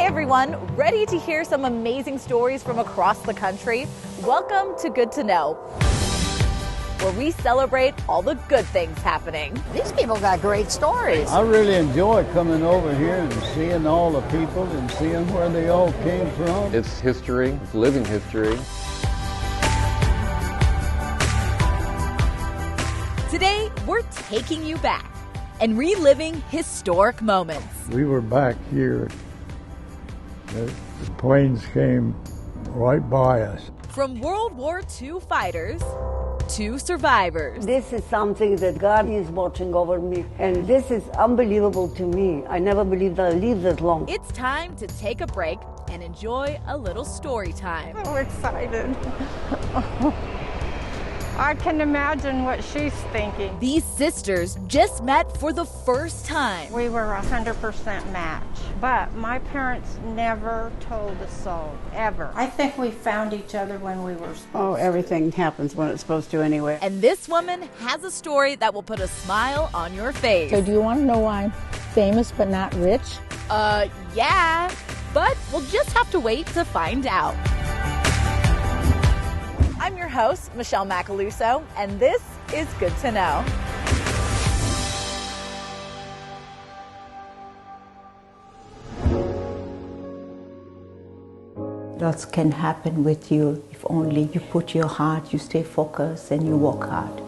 everyone, ready to hear some amazing stories from across the country? Welcome to Good to Know, where we celebrate all the good things happening. These people got great stories. I really enjoy coming over here and seeing all the people and seeing where they all came from. It's history, it's living history. Today, we're taking you back and reliving historic moments. We were back here. The planes came right by us. From World War II fighters to survivors. This is something that God is watching over me, and this is unbelievable to me. I never believed I'd live that long. It's time to take a break and enjoy a little story time. So excited. I can imagine what she's thinking. These sisters just met for the first time. We were 100% match, but my parents never told us so, ever. I think we found each other when we were supposed Oh, everything happens when it's supposed to anyway. And this woman has a story that will put a smile on your face. So do you want to know why I'm famous but not rich? Yeah, but we'll just have to wait to find out. I'm your host, Michelle Macaluso, and this is Good to Know. Lots can happen with you if only you put your heart, you stay focused, and you work hard.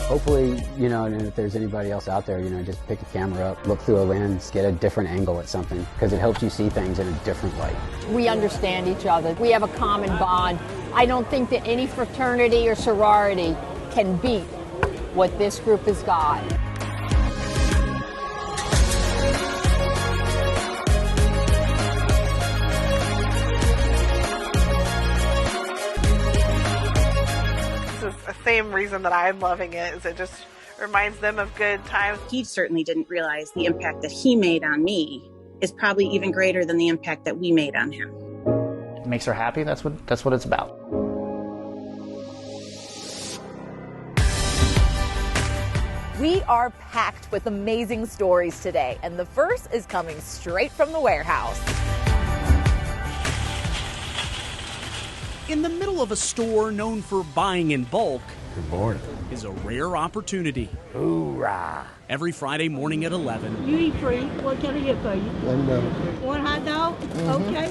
Hopefully, and if there's anybody else out there, just pick a camera up, look through a lens, get a different angle at something, because it helps you see things in a different light. We understand each other. We have a common bond. I don't think that any fraternity or sorority can beat what this group has got. The same reason that I'm loving it is it just reminds them of good times. He certainly didn't realize the impact that he made on me is probably even greater than the impact that we made on him. It makes her happy. That's what it's about. We are packed with amazing stories today, and the first is coming straight from the warehouse. In the middle of a store known for buying in bulk Good morning. is a rare opportunity. Hoorah! Every Friday morning at 11. You eat free. What can I get for you? One hot dog? Okay.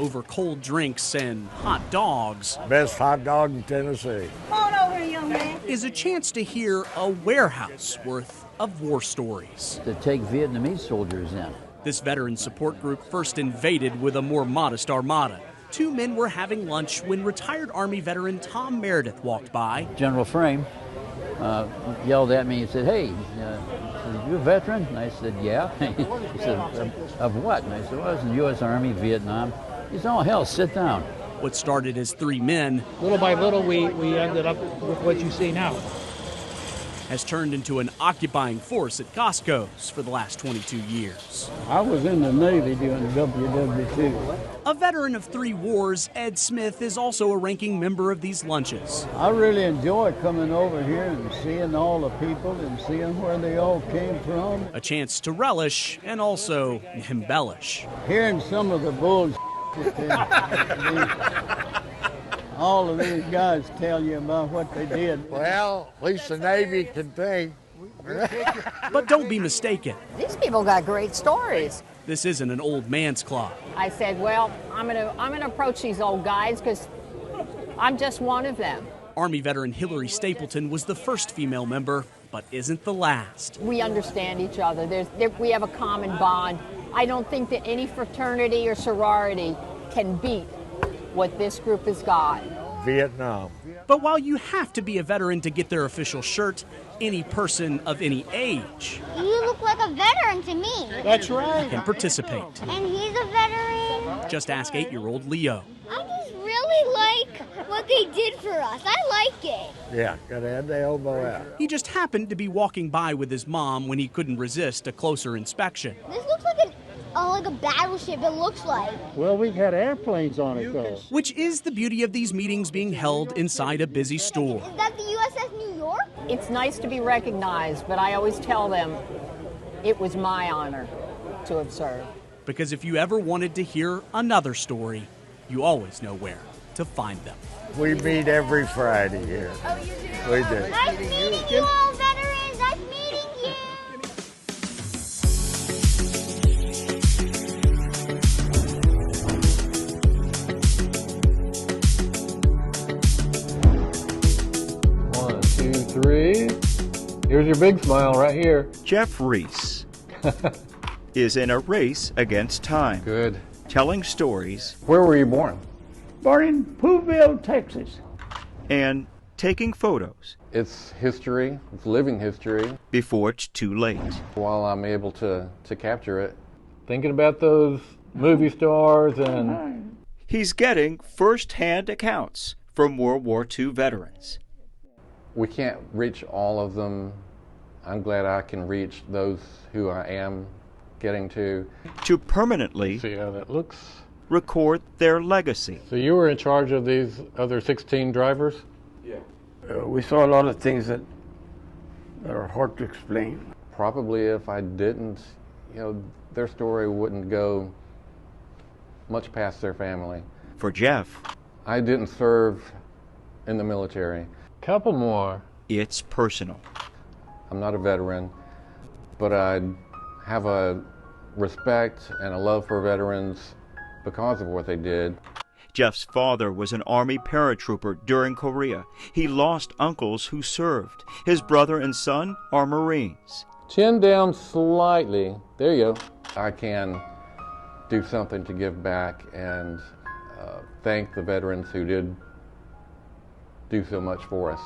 Over cold drinks and hot dogs. Best hot dog in Tennessee. Hold over here, young man. Is a chance to hear a warehouse worth of war stories. To take Vietnamese soldiers in. This veteran support group first invaded with a more modest armada. Two men were having lunch when retired Army veteran Tom Meredith walked by. General Frame yelled at me and said, "Hey, you a veteran?" And I said, "Yeah." He said, "Of what?" And I said, "Well, I was in the U.S. Army, Vietnam." He said, "Oh, hell, sit down." What started as three men, little by little, we ended up with what you see now. Has turned into an occupying force at Costco's for the last 22 years. I was in the Navy doing WW2. A veteran of 3 wars, Ed Smith is also a ranking member of these lunches. I really enjoy coming over here and seeing all the people and seeing where they all came from. A chance to relish and also embellish. Hearing some of the bullshit all of these guys tell you about what they did. Well, at least the Navy can think. But don't be mistaken. These people got great stories. This isn't an old man's club. I said, well, I'm gonna approach these old guys because I'm just one of them. Army veteran Hillary Stapleton was the first female member, but isn't the last. We understand each other. We have a common bond. I don't think that any fraternity or sorority can beat what this group has got. Vietnam. But while you have to be a veteran to get their official shirt, any person of any age You look like a veteran to me. That's right. can participate. And he's a veteran. Just ask 8-year-old Leo. I just really like what they did for us. I like it. Yeah, gotta have the elbow out. He just happened to be walking by with his mom when he couldn't resist a closer inspection. This looks like an like a battleship, it looks like. Well, we had airplanes on it, though. Which is the beauty of these meetings being held inside a busy store. Is that the USS New York? It's nice to be recognized, but I always tell them it was my honor to have served. Because if you ever wanted to hear another story, you always know where to find them. We meet every Friday here. Oh, you do? We do. Nice meeting you all, veterans. Nice meeting you. One, two, three. Here's your big smile right here. Jeff Reese is in a race against time. Good. Telling stories. Where were you born? Born in Pooville, Texas. And taking photos. It's history. It's living history. Before it's too late. While I'm able to capture it. Thinking about those movie stars and... He's getting first-hand accounts from World War II veterans. We can't reach all of them. I'm glad I can reach those who I am getting to. To permanently see how that looks. Record their legacy. So you were in charge of these other 16 drivers? Yeah. We saw a lot of things that are hard to explain. Probably if I didn't, their story wouldn't go much past their family. For Jeff, I didn't serve in the military. Couple more. It's personal. I'm not a veteran, but I have a respect and a love for veterans because of what they did. Jeff's father was an Army paratrooper during Korea. He lost uncles who served. His brother and son are Marines. Chin down slightly. There you go. I can do something to give back and thank the veterans who did do so much for us.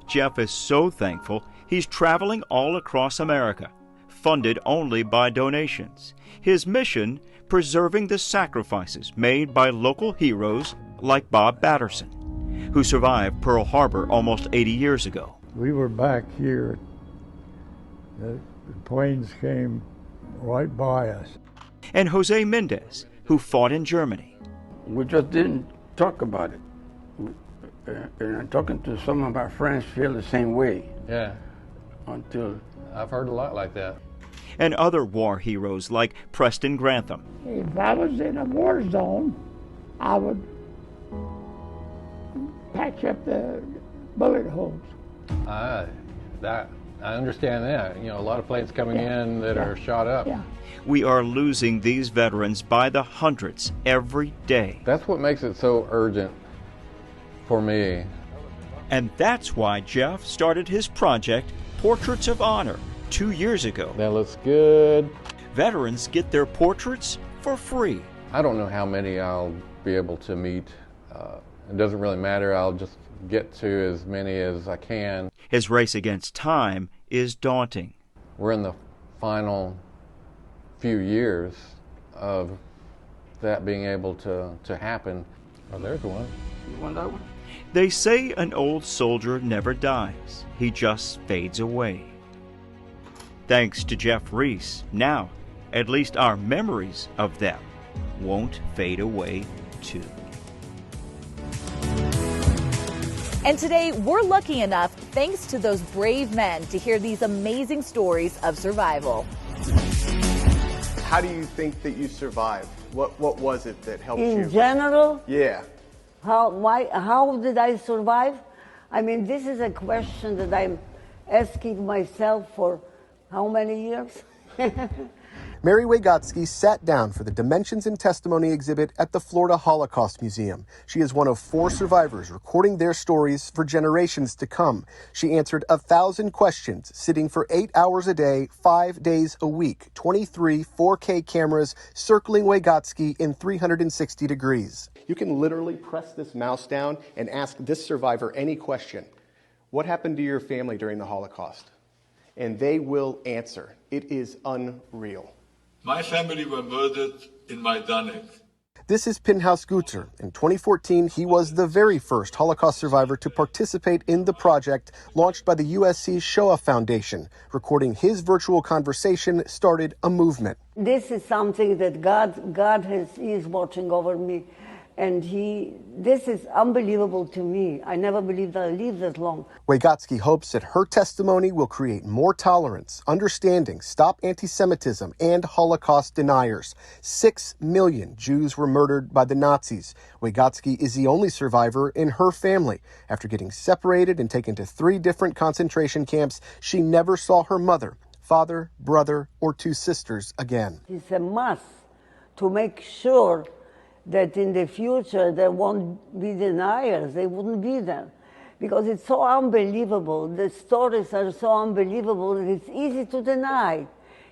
Jeff is so thankful he's traveling all across America, funded only by donations. His mission, preserving the sacrifices made by local heroes like Bob Batterson, who survived Pearl Harbor almost 80 years ago. We were back here. The planes came right by us. And Jose Mendez, who fought in Germany. We just didn't talk about it. And I'm talking to some of our friends feel the same way. Yeah. Until I've heard a lot like that. And other war heroes like Preston Grantham. If I was in a war zone, I would patch up the bullet holes. I understand that. A lot of planes coming in that are shot up. Yeah. We are losing these veterans by the hundreds every day. That's what makes it so urgent for me. And that's why Jeff started his project, Portraits of Honor, 2 years ago. That looks good. Veterans get their portraits for free. I don't know how many I'll be able to meet. It doesn't really matter. I'll just get to as many as I can. His race against time is daunting. We're in the final few years of that being able to happen. Oh, there's one. You want that one? They say an old soldier never dies. He just fades away. Thanks to Jeff Reese, now at least our memories of them won't fade away too. And today, we're lucky enough, thanks to those brave men, to hear these amazing stories of survival. How do you think that you survived? What was it that helped you? In general? Yeah. How did I survive? I mean, this is a question that I'm asking myself for how many years? Mary Wygotsky sat down for the Dimensions in Testimony exhibit at the Florida Holocaust Museum. She is one of 4 survivors recording their stories for generations to come. She answered 1,000 questions, sitting for 8 hours a day, 5 days a week, 23 4K cameras circling Wygotsky in 360 degrees. You can literally press this mouse down and ask this survivor any question. What happened to your family during the Holocaust? And they will answer. It is unreal. My family were murdered in Majdanek. This is Pinhaus Gutzer. In 2014, he was the very first Holocaust survivor to participate in the project launched by the USC Shoah Foundation. Recording his virtual conversation started a movement. This is something that God is watching over me. And this is unbelievable to me. I never believed I'd live that long. Wygotsky hopes that her testimony will create more tolerance, understanding, stop anti-Semitism, and Holocaust deniers. 6 million Jews were murdered by the Nazis. Wygotsky is the only survivor in her family. After getting separated and taken to 3 different concentration camps, she never saw her mother, father, brother, or 2 sisters again. It's a must to make sure that in the future there won't be deniers. They wouldn't be there. Because it's so unbelievable. The stories are so unbelievable that it's easy to deny,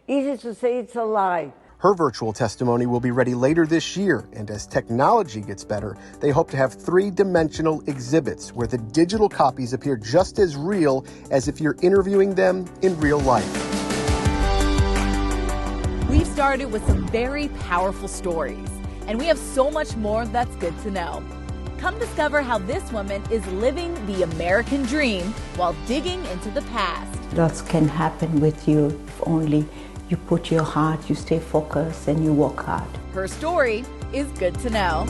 easy to say it's a lie. Her virtual testimony will be ready later this year, and as technology gets better, they hope to have 3-dimensional exhibits where the digital copies appear just as real as if you're interviewing them in real life. We've started with some very powerful stories, and we have so much more that's good to know. Come discover how this woman is living the American dream while digging into the past. Lots can happen with you if only you put your heart, you stay focused, and you work hard. Her story is good to know.